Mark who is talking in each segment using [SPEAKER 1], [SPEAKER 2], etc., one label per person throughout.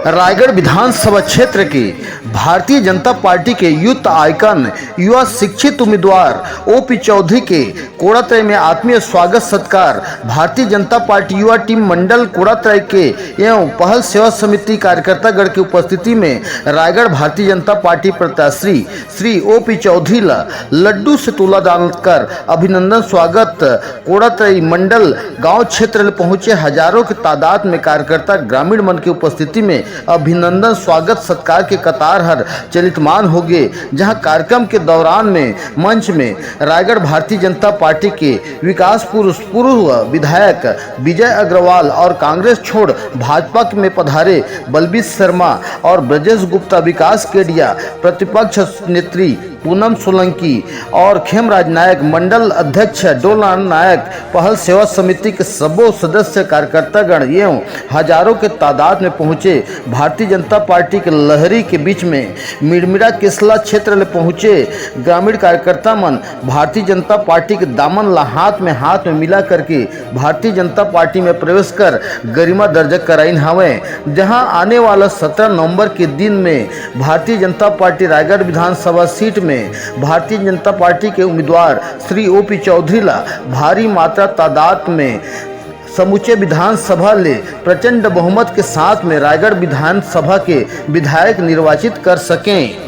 [SPEAKER 1] रायगढ़ विधानसभा क्षेत्र के भारतीय जनता पार्टी के यूथ आइकन युवा शिक्षित उम्मीदवार ओपी चौधरी के कोड़ात्रय में आत्मीय स्वागत सत्कार भारतीय जनता पार्टी युवा टीम मंडल कोड़ात्रय के एवं पहल सेवा समिति कार्यकर्तागण की उपस्थिति में रायगढ़ भारतीय जनता पार्टी प्रत्याशी श्री ओपी चौधरी लड्डू से तुला डालकर अभिनंदन स्वागत कोड़ात्रय मंडल गाँव क्षेत्र में पहुंचे हजारों की तादाद में कार्यकर्ता ग्रामीण मन की उपस्थिति में अभिनंदन स्वागत सत्कार के कतार हर चलितमान हो गए। जहां कार्यक्रम के दौरान में मंच में रायगढ़ भारतीय जनता पार्टी के विकास पुरुष पूर्व विधायक विजय अग्रवाल और कांग्रेस छोड़ भाजपा में पधारे बलबीर शर्मा और ब्रजेश गुप्ता, विकास केडिया, प्रतिपक्ष नेत्री पूनम सोलंकी और खेमराज नायक, मंडल अध्यक्ष डोला नायक, पहल सेवा समिति के सबों सदस्य कार्यकर्तागण एवं हजारों के तादाद में पहुंचे भारतीय जनता पार्टी के लहरी के बीच में मिड़मिड़ा केसला क्षेत्र में पहुंचे ग्रामीण कार्यकर्ता मन भारतीय जनता पार्टी के दामन हाथ में मिला करके भारतीय जनता पार्टी में प्रवेश कर गरिमा दर्ज कराइन हवे। जहां आने वाला 17 नवंबर के दिन में भारतीय जनता पार्टी रायगढ़ विधानसभा सीट में भारतीय जनता पार्टी के उम्मीदवार श्री ओपी चौधरी भारी मात्रा तादाद में समूचे विधानसभा ले प्रचंड बहुमत के साथ में रायगढ़ विधानसभा के विधायक निर्वाचित कर सकें।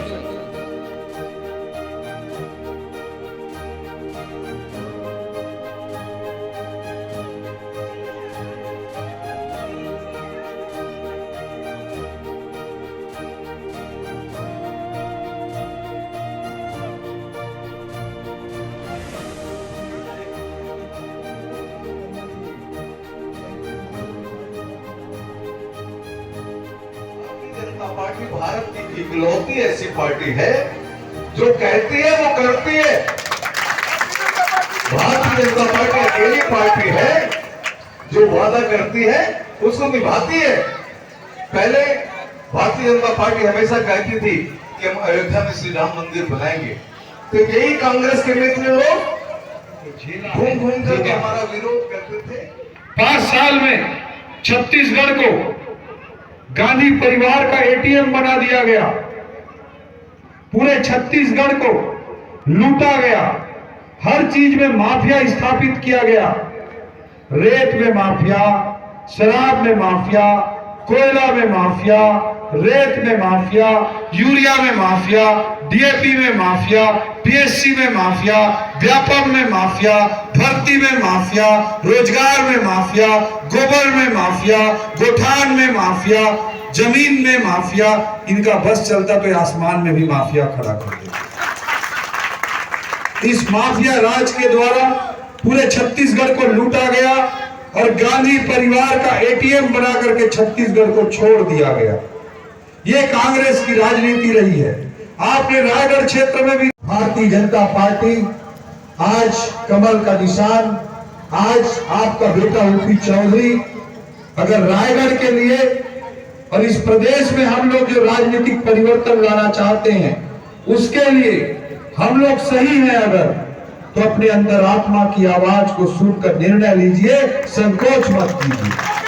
[SPEAKER 2] जनता पार्टी भारत की इकलौती ऐसी पार्टी है जो कहती है वो करती है। भारतीय जनता पार्टी अकेली पार्टी है जो वादा करती है उसको निभाती है। पहले भारतीय जनता पार्टी हमेशा कहती थी कि हम अयोध्या में श्री राम मंदिर बनाएंगे, तो यही कांग्रेस के मित्र लोग घूम घूम करके हमारा विरोध करते थे।
[SPEAKER 3] 5 साल में छत्तीसगढ़ को गांधी परिवार का एटीएम बना दिया गया, पूरे छत्तीसगढ़ को लूटा गया, हर चीज में माफिया स्थापित किया गया। रेत में माफिया, शराब में माफिया, कोयला में माफिया, रेत में माफिया, यूरिया में माफिया, डीएपी में माफिया, पीएससी में माफिया, व्यापम में माफिया, भर्ती में माफिया, रोजगार में माफिया, गोबर में माफिया, गोठान में माफिया, जमीन में माफिया। इनका बस चलता तो आसमान में भी माफिया खड़ा कर देता। इस माफिया राज के द्वारा पूरे छत्तीसगढ़ को लूटा गया और गांधी परिवार का एटीएम बना करके छत्तीसगढ़ को छोड़ दिया गया। ये कांग्रेस की राजनीति रही है। आपने रायगढ़ क्षेत्र में भी भारतीय जनता पार्टी आज कमल का निशान, आज आपका बेटा ओपी चौधरी अगर रायगढ़ के लिए और इस प्रदेश में हम लोग जो राजनीतिक परिवर्तन लाना चाहते हैं उसके लिए हम लोग सही हैं अगर, तो अपने अंदर आत्मा की आवाज को सुनकर निर्णय लीजिए, संकोच मत कीजिए।